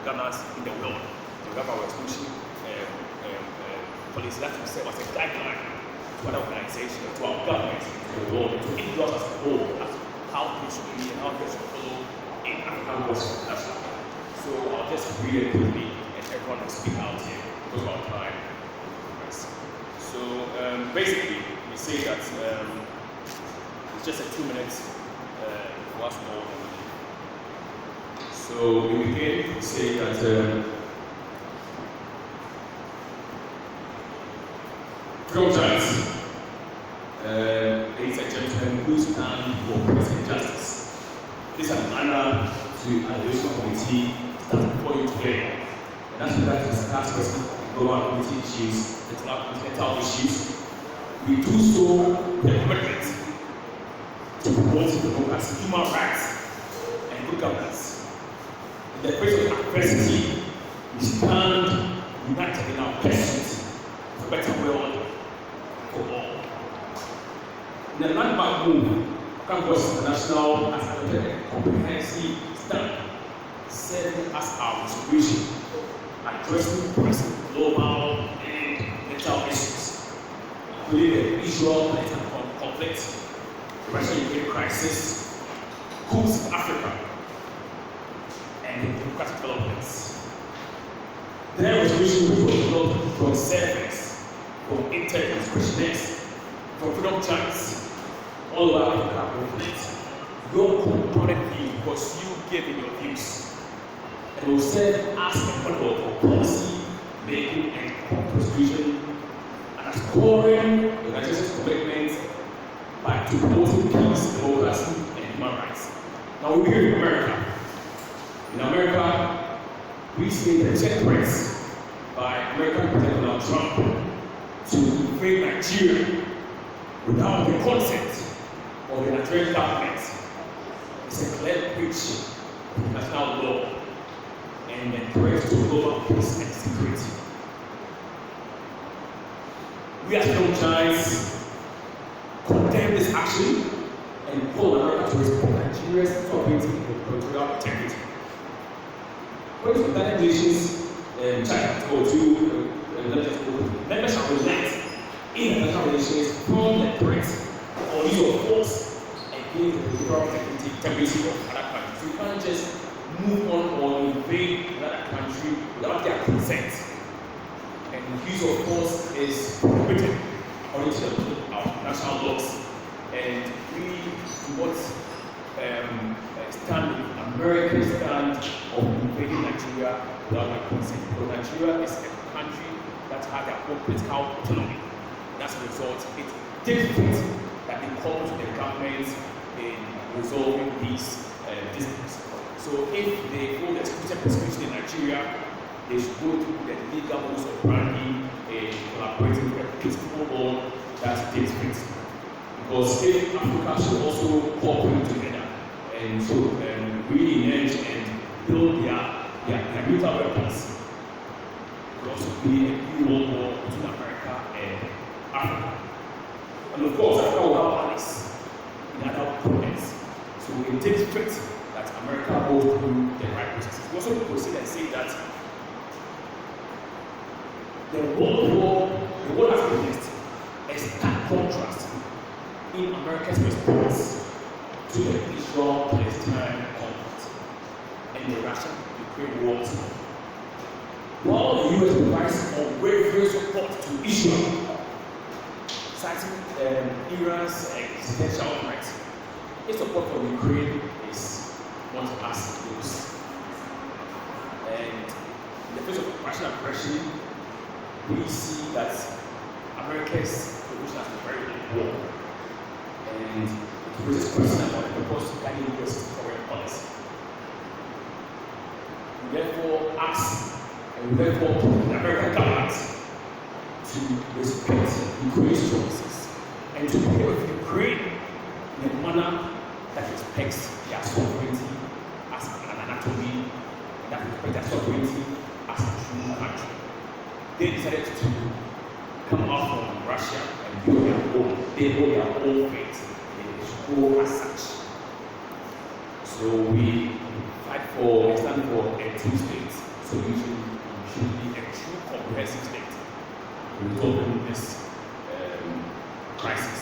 governance in the world. We have our establishing policy that will serve as a guideline to other organizations, to our governments in the world, to individuals as a whole, as how they should be and how they should follow in African governance. So I'll just read it quickly and everyone will speak out here because of our time. So basically, we say that it's just a 2 minutes for us all. So we begin to say that freedom giants, ladies and gentlemen, who stand for peace and justice. This is an honor to the Admission Committee stand before you today. And that's what that discuss with global community issues, continental issues. We do so with a commitment to promote democracy, human rights, and good governance. In the face of adversity, we stand united in our pursuit for better world for all. In the landmark move, Campus International has adopted a comprehensive stand serving as our resolution, addressing present global and mental issues, including the visual political conflict, the Russia-Ukraine crisis, coups in Africa, and the democratic developments. Their resolution, which was developed from surveys, from intelligence questionnaires, from freedom giants, all over Africa, reflect your component view because you gave in your views. And will serve as a model for policy making and prosecution and as scoring the organization's commitments by to promoting peace, democracy, and human rights. Now we begin in America. In America, we see the threats by American President Donald Trump to invade Nigeria without the consent of the Nigerian government. It's a clear breach of international law and a threat to global peace and security. We as freedom giants condemn this action and call America to respect Nigeria's sovereignty and territorial integrity. When the United Nations Chapter 2 members shall relent in international relations from the threat or use of force against the territorial integrity of other countries. So you can't just move on or invade another country without their consent. And the use of force is prohibited according to our national laws. And we do not stand with American stand of invading Nigeria without their consent. Because Nigeria is a country that has their own political autonomy. And as a result, it's difficult that they call to the government in resolving these disputes. So if they hold exclusive persecution in Nigeria, they should go through the legal rules of branding and collaborating with the peaceful law that takes place. Because if Africa should also cooperate together and so really engage and build their nuclear weapons, it could also be a new world war between America and Africa. And of course, Africa will have allies in other components. So it takes faith that America goes through the right processes. We also proceed and say that the world has witnessed a stark contrast in America's response to the Israel-Palestine conflict and the Russia-Ukraine war. While the U.S. provides unwavering support to Israel, citing Iran's existential threat, its support for Ukraine is not as close. And in the face of Russian aggression, we see that America's position has been very poor. And it raises question about the purpose of guiding U.S. foreign policy. We therefore ask and we therefore put the American government to respect Ukraine's choices and to deal with Ukraine in a manner that respects their sovereignty as an anatomy and that respects their sovereignty as a true country. They decided to come out from Russia and build their own. They hold their own fate and they should go as such. So we fight for, we stand for a two-state solution should be a true comprehensive state resolving this crisis.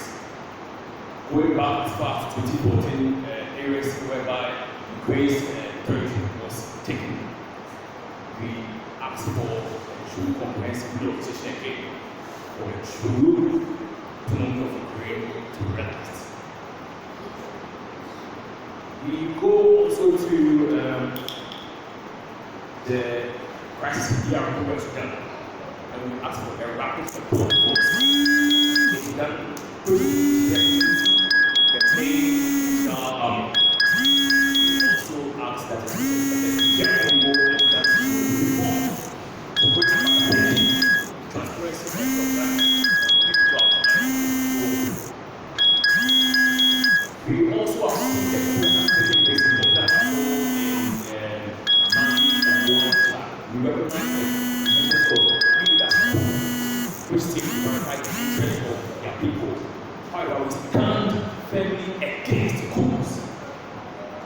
Going back as far as 2014, areas whereby Ukraine's territory was taken, we asked for a true comprehensive relocation again for a true autonomy of Ukraine to be realized. We go also to the crisis in DR Congo, Sudan, and we ask for a rapid support force in Sudan to the main army. We also ask that the DR Congo and Sudan should reform to put transparency and programming. We also are seeing the program taking place in Burkina Faso in Mali and Rwanda. We recognize the importance of leaders which seek to prioritize the interests of their people. However, we stand firmly against coups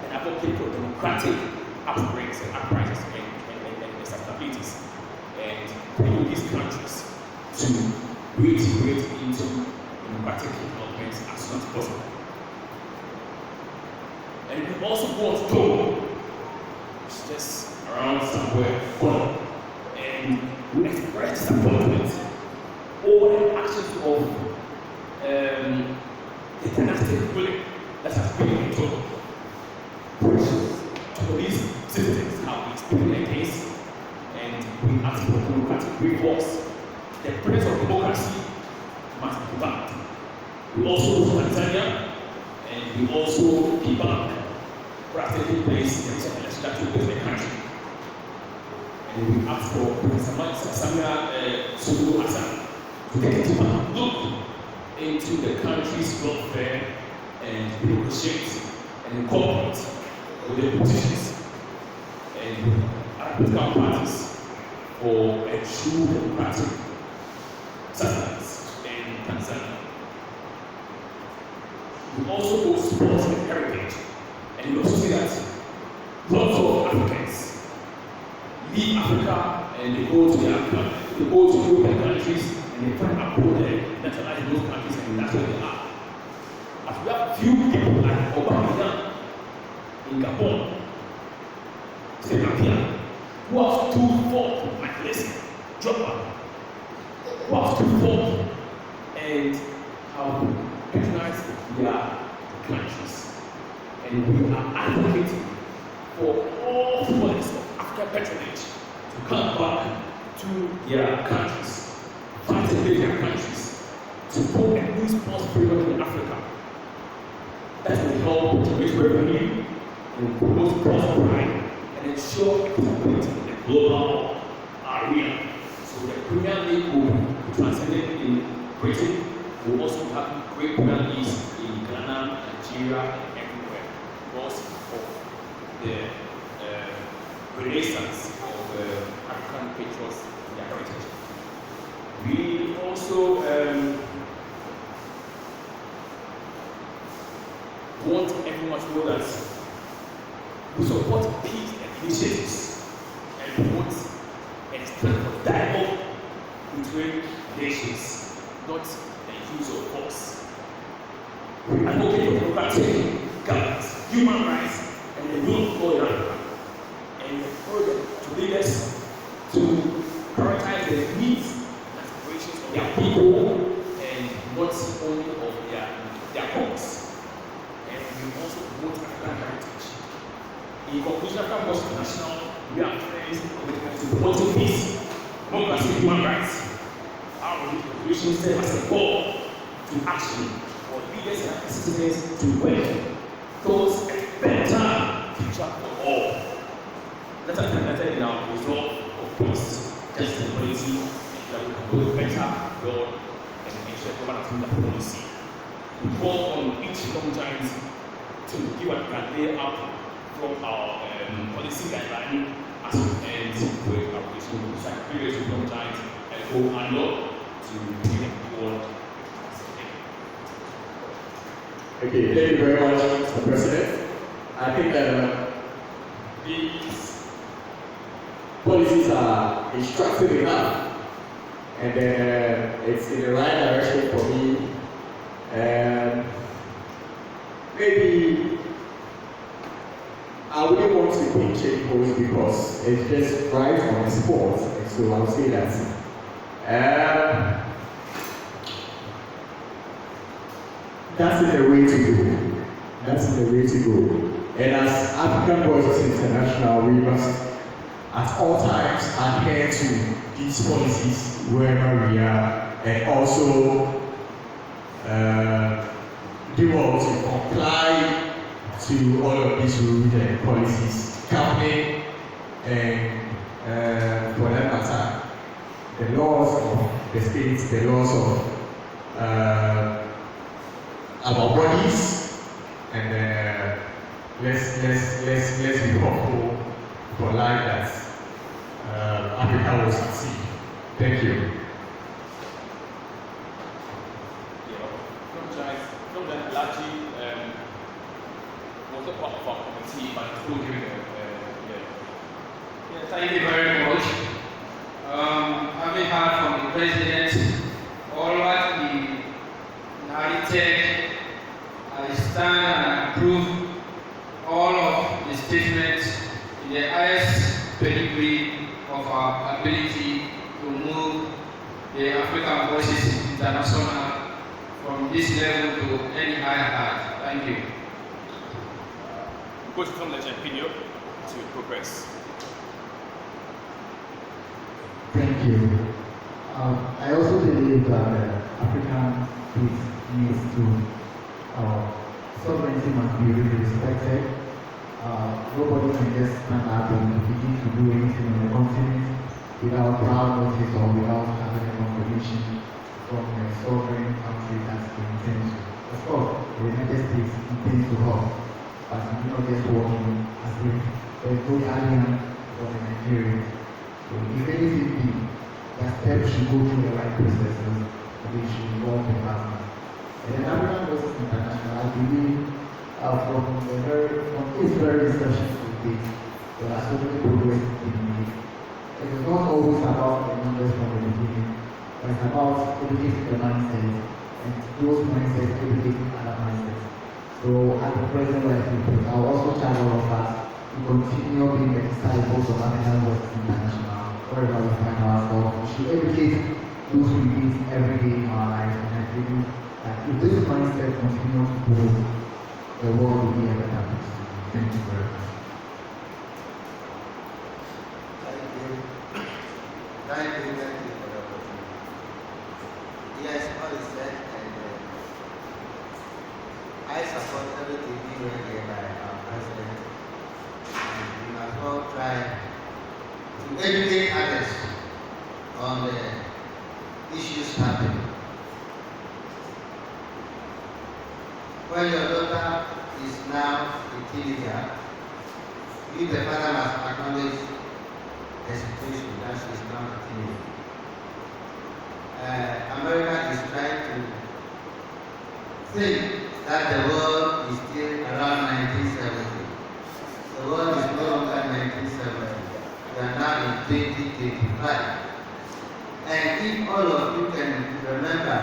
and advocate for democratic upgrades and uprisings and stabilities, and bring these countries to reintegrate into democratic development as soon as possible. And we also want to go, it's just around somewhere fun, and we express disappointment over the actions of the dynastic ruling that has been in total. These citizens have been speaking against, and we ask for democratic reforms. The presence of democracy must be backed. We also go to Tanzania, and we also give back what has taken place in the election that took place in the country. And we ask for President Samia Suluhu Hassan to take a deeper look into the country's welfare and negotiate and incorporate with the politicians and other political parties for a true democratic sustenance in Tanzania. We also go support the heritage, and we also see that lots of Africans leave Africa and they go to European countries and they find abroad there, naturalize in those countries, and that's where they are. As we have few people like Obama in Gabon, Serbia, who have stood forth, like this, Joppa, who have stood forth and have recognized their countries. And we are advocating for all foreigners of African patronage to come back to their countries, fight against their countries, to put a new sports program in Africa that will help to raise revenue and promote cross-border and ensure stability in the global area. So the Premier League will be translated in Britain. Will also have great Premier Leagues in Ghana, Nigeria, and everywhere because of the renaissance of African patriots and their heritage. We also want everyone to know that we support peace and initiatives and promote and stand for dialogue between nations, not the use of force. We advocate for democratic governance, human rights, and the rule of law in Africa, and encourage to leaders to prioritize the needs and aspirations of their people and not only of their homes. And we also promote African heritage. In conclusion, African Mosque International, we are friends to promoting peace, democracy, and human rights. Our resolution serves as a call to action for leaders and citizens to work towards a better future for all. Let us be united in our resolve of peace, justice, and equality, and that we can build a better world and ensure governance and policy. We call on each young giant to give what we can lay out from our policy guideline as we end with our relation with the previous young giants and go under to bring the world. Okay, thank you very much, Mr. President. I think that these policies are instructive enough, and it's in the right direction for me. Maybe I wouldn't want to pick change post because it's just right on the spot, and so I'll say that. That's the way to go. That's the way to go. And as African Voices International, we must at all times adhere to these policies wherever we are, and also do well to comply to all of these rules and policies, counting and for that matter, the laws of the states, the laws of our bodies, and let's be hopeful for life that Africa will succeed. Thank you. From that Alaji was a part of our committee, but through during Thank you very much. Having heard from the President all what he narrated, I stand and approve all of the statements in the highest pedigree of our ability to move the African Voices International from this level to any higher height. Thank you. Go to from the video to progress. Thank you. I also believe that African peace needs to sovereignty must be really respected. Nobody can just stand up and begin to do anything on the continent without prior notice or without having a confirmation from a sovereign country that's the intention. Of course, the United States intends to help, but we're not just working as if there's no guardian for the Nigerians. So if anything be, that steps should go through the right processes, and they should involve the partner. And the African Voices International, I believe, from its very inception to date, there are so many progress being made. It is not always about the numbers from the beginning, but it's about educating the mindset, and those mindsets educating other mindsets. So at the present right people, I will also charge all of us to continue being the disciples of African Voices International, wherever we find ourselves. We should educate those we meet every day in our lives, and I believe that if this mindset continues to grow, the world will be a better place. Thank you very much. Thank you for the opportunity. Yes, all is said, and I support everything being read here by our president. And we must all try to educate others on the issues happening. When your daughter is now a teenager, you, the father, must acknowledge the situation that she is now a teenager. America is trying to think that the world is still around 1970. The world is no longer 1970. We are now in 2025. And if all of you can remember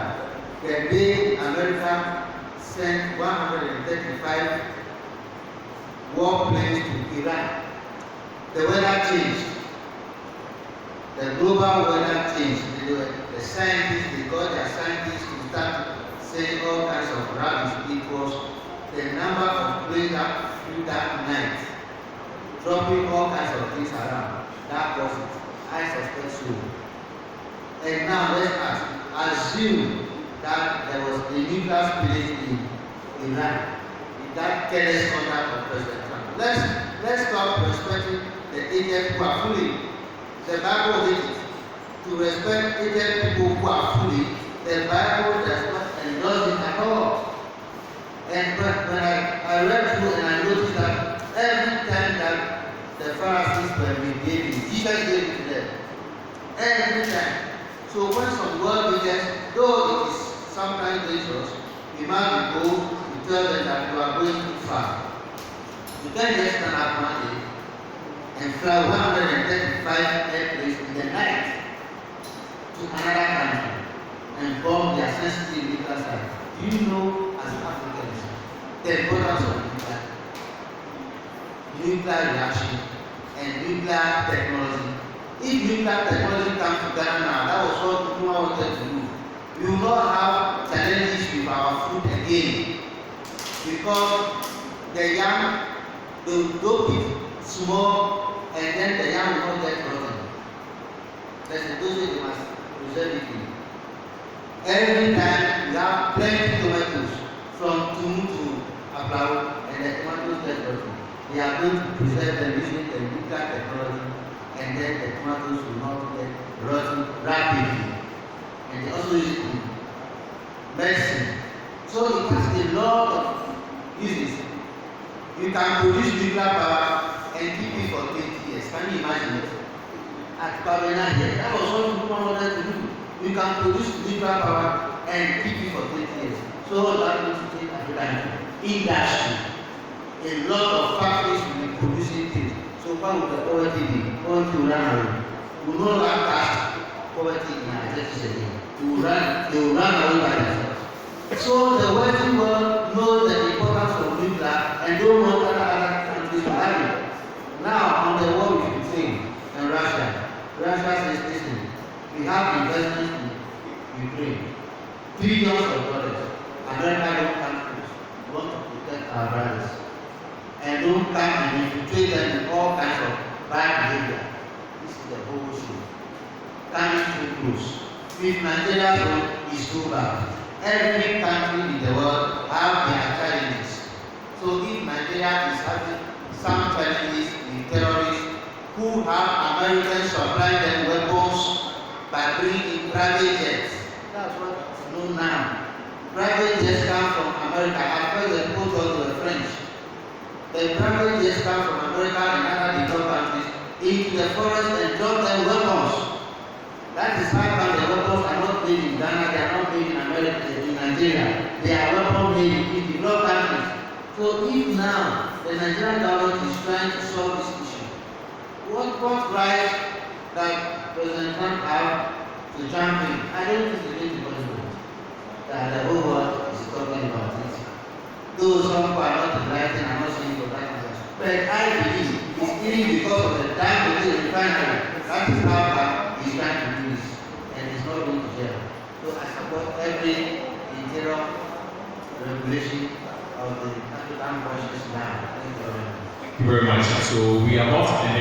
the day America sent 135 warplanes to Iran, the weather changed. The global weather changed. The scientists, they got their scientists to start saying all kinds of rubbish because the number of planes that flew that night, dropping all kinds of things around, that was it. I suspect so. And now let's assume that there was a nuclear spillage in Iran, in that careless conduct of President Trump. Let's stop respecting the agents who are fooling. The Bible did it. To respect aged people who are fooling, the Bible does not endorse it at all. And when I read through and I noticed that every time that the Pharisees were misbehaving, Jesus gave it to them. Every time. So when some world leaders, though it is sometimes dangerous, we must be bold to tell them that you are going too far. You can't just stand up one day and fly 135 airplanes in the night to another country and bomb their sensitive nuclear site. Do you know, as Africans, the importance of nuclear reaction and nuclear technology? If nuclear technology comes to Ghana now, that was what people wanted to do. We will not have challenges with our food again, because the yam, they will dope it small, and then the yam will not get rotten. There's a dosage you must preserve it in. Every time we have plenty tomatoes from Tumu to Aplau, and the tomatoes get rotten. We are going to preserve them using the nuclear technology, and then the tomatoes will not get rotten rapidly. And they also use it in medicine. So it has a lot of uses. You can produce nuclear power and keep it for 20 years. Can you imagine it? At Pavena here, that was what people wanted to do. You can produce nuclear power and keep it for 20 years. So that means to take African industry. A lot of factories will be producing things. So what would the poverty be? Going to run away. We will not have cash poverty in our cities again. They will run away by themselves. So the Western world knows the importance of nuclear and don't want other countries to have it. Now, on the war with Ukraine and Russia, Russia says, listen, we have investments in Ukraine, billions of dollars. America don't come close. We want to protect our brothers. And don't come and infiltrate them in all kinds of bad behavior. This is the whole show. Coming too close. If Nigeria's role is too bad, every country in the world have their challenges. So if Nigeria is having some challenges with terrorists who have Americans supplying them weapons by bringing in private jets, that's what is known now. Private jets come from America. At first they put on to the French. The private jets come from America and other developed countries into the forest and drop them weapons. That is how come the weapons are not made in Ghana, they are not made in America, in Nigeria. They are weapons made in developed countries. So if now the Nigerian government is trying to solve this issue, what right that President Trump have to jump in? I don't think it's going to be possible that the whole world is talking about it. Though some people are not enlightened, I'm not saying for that much. But I believe it's even because of the time of the refinery. That is how come he's trying to do this. And it's not going to jail. So I support every interior regulation of the African forces now. Thank you very much. Thank you very much. So we are about to end